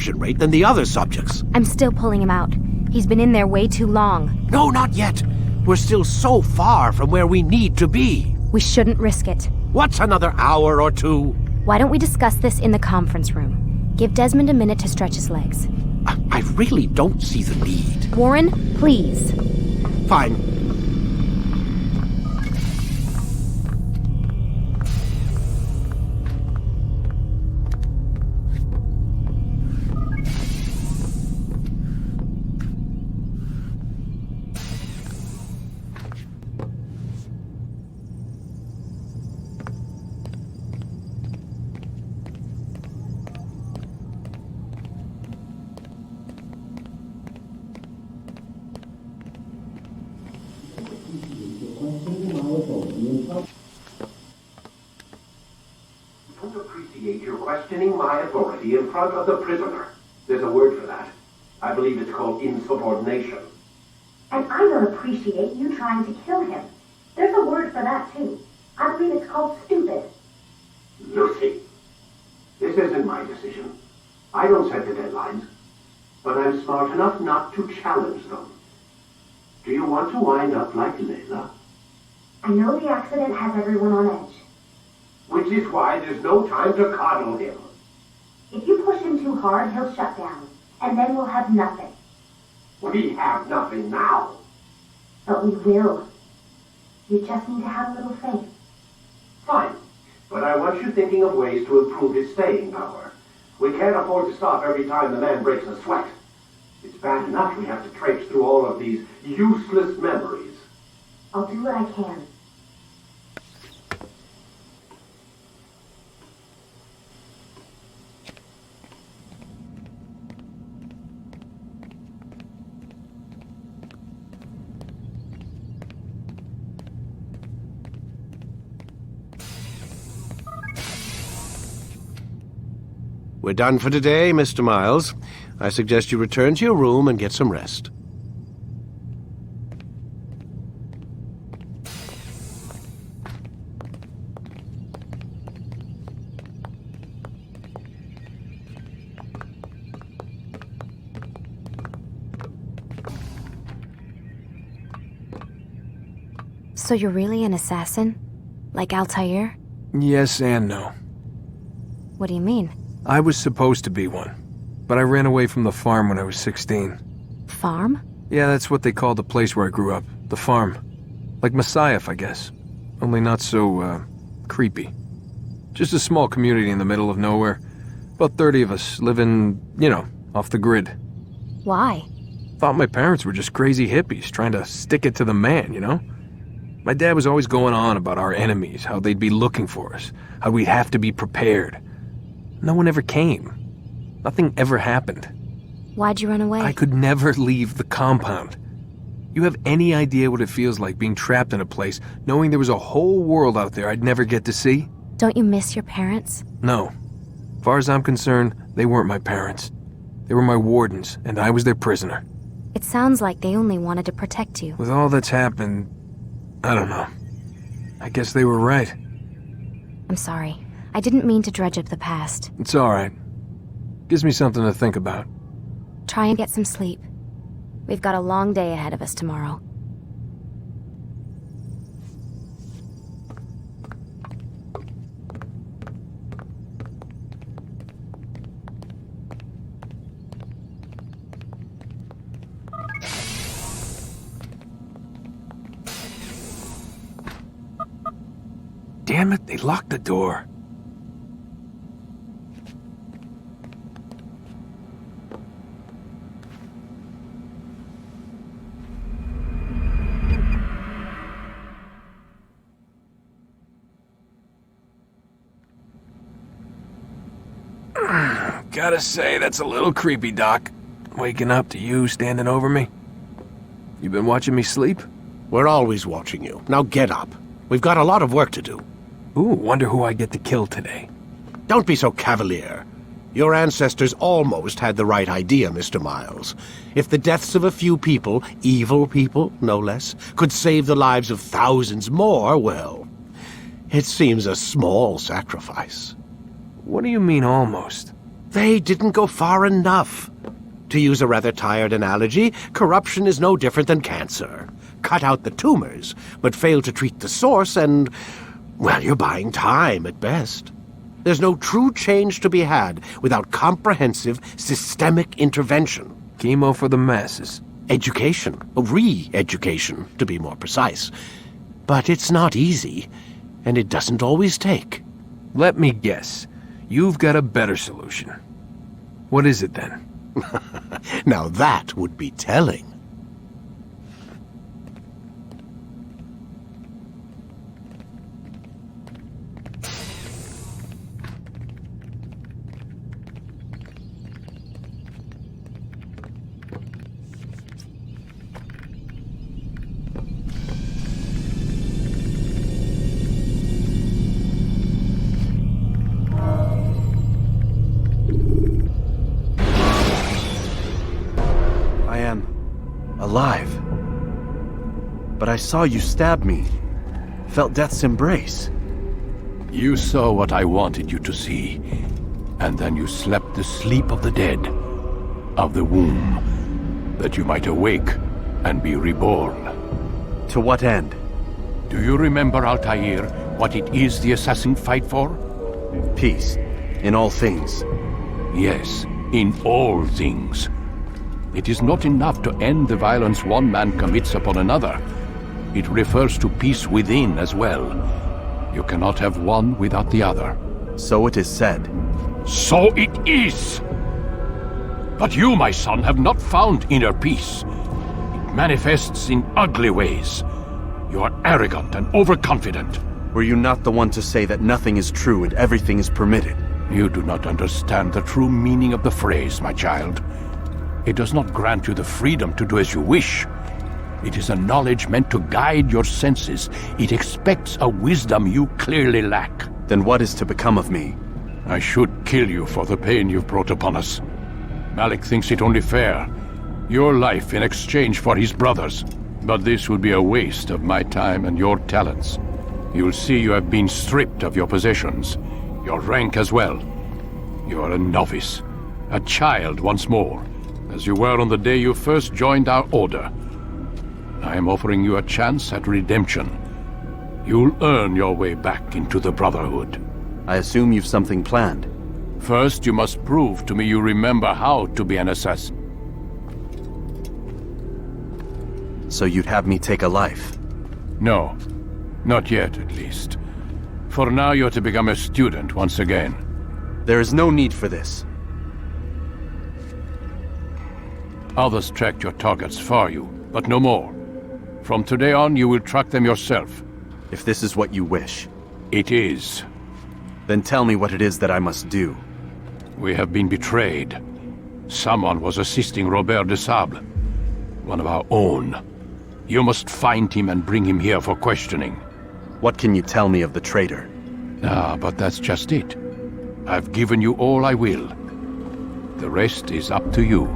adoption rate than the other subjects. I'm still pulling him out. He's been in there way too long. No, not yet. We're still so far from where we need to be. We shouldn't risk it. What's another hour or two? Why don't we discuss this in the conference room? Give Desmond a minute to stretch his legs. I really don't see the need. Warren, please. Fine. Don't appreciate your questioning my authority in front of the prisoner. There's a word for that. I believe it's called insubordination. And I don't appreciate you trying to kill him. There's a word for that, too. I believe it's called stupid. Lucy, this isn't my decision. I don't set the deadlines. But I'm smart enough not to challenge them. Do you want to wind up like Layla? I know the accident has everyone on edge. Which is why there's no time to coddle him. If you push him too hard, he'll shut down. And then we'll have nothing. We have nothing now. But we will. You just need to have a little faith. Fine. But I want you thinking of ways to improve his staying power. We can't afford to stop every time the man breaks a sweat. It's bad enough we have to traipse through all of these useless memories. I'll do what I can. We're done for today, Mr. Miles. I suggest you return to your room and get some rest. So you're really an assassin? Like Altair? Yes and no. What do you mean? I was supposed to be one, but I ran away from the farm when I was 16. Farm? Yeah, that's what they called the place where I grew up. The farm. Like Messiah, I guess. Only not so, creepy. Just a small community in the middle of nowhere. About 30 of us living, off the grid. Why? Thought my parents were just crazy hippies trying to stick it to the man, My dad was always going on about our enemies, how they'd be looking for us, how we'd have to be prepared. No one ever came. Nothing ever happened. Why'd you run away? I could never leave the compound. You have any idea what it feels like being trapped in a place, knowing there was a whole world out there I'd never get to see? Don't you miss your parents? No. Far as I'm concerned, they weren't my parents. They were my wardens, and I was their prisoner. It sounds like they only wanted to protect you. With all that's happened, I don't know. I guess they were right. I'm sorry. I didn't mean to dredge up the past. It's all right. Gives me something to think about. Try and get some sleep. We've got a long day ahead of us tomorrow. Damn it, they locked the door. Gotta say, that's a little creepy, Doc. Waking up to you standing over me. You been watching me sleep? We're always watching you. Now get up. We've got a lot of work to do. Ooh, wonder who I get to kill today. Don't be so cavalier. Your ancestors almost had the right idea, Mr. Miles. If the deaths of a few people, evil people, no less, could save the lives of thousands more, well, it seems a small sacrifice. What do you mean, almost? They didn't go far enough. To use a rather tired analogy, corruption is no different than cancer. Cut out the tumors, but fail to treat the source and, well, you're buying time at best. There's no true change to be had without comprehensive, systemic intervention. Chemo for the masses. Education, re-education, to be more precise. But it's not easy, and it doesn't always take. Let me guess. You've got a better solution. What is it then? Now that would be telling. Alive. But I saw you stab me. Felt death's embrace. You saw what I wanted you to see, and then you slept the sleep of the dead, of the womb, that you might awake and be reborn. To what end? Do you remember, Altair, what it is the assassins fight for? Peace. In all things. Yes, in all things. It is not enough to end the violence one man commits upon another. It refers to peace within as well. You cannot have one without the other. So it is said. So it is! But you, my son, have not found inner peace. It manifests in ugly ways. You are arrogant and overconfident. Were you not the one to say that nothing is true and everything is permitted? You do not understand the true meaning of the phrase, my child. It does not grant you the freedom to do as you wish. It is a knowledge meant to guide your senses. It expects a wisdom you clearly lack. Then what is to become of me? I should kill you for the pain you've brought upon us. Malik thinks it only fair. Your life in exchange for his brother's. But this would be a waste of my time and your talents. You'll see you have been stripped of your possessions, your rank as well. You are a novice, a child once more, as you were on the day you first joined our order. I am offering you a chance at redemption. You'll earn your way back into the Brotherhood. I assume you've something planned. First, you must prove to me you remember how to be an assassin. So you'd have me take a life? No. Not yet, at least. For now, you're to become a student once again. There is no need for this. Others tracked your targets for you, but no more. From today on, you will track them yourself. If this is what you wish. It is. Then tell me what it is that I must do. We have been betrayed. Someone was assisting Robert de Sable, one of our own. You must find him and bring him here for questioning. What can you tell me of the traitor? Ah, but that's just it. I've given you all I will. The rest is up to you.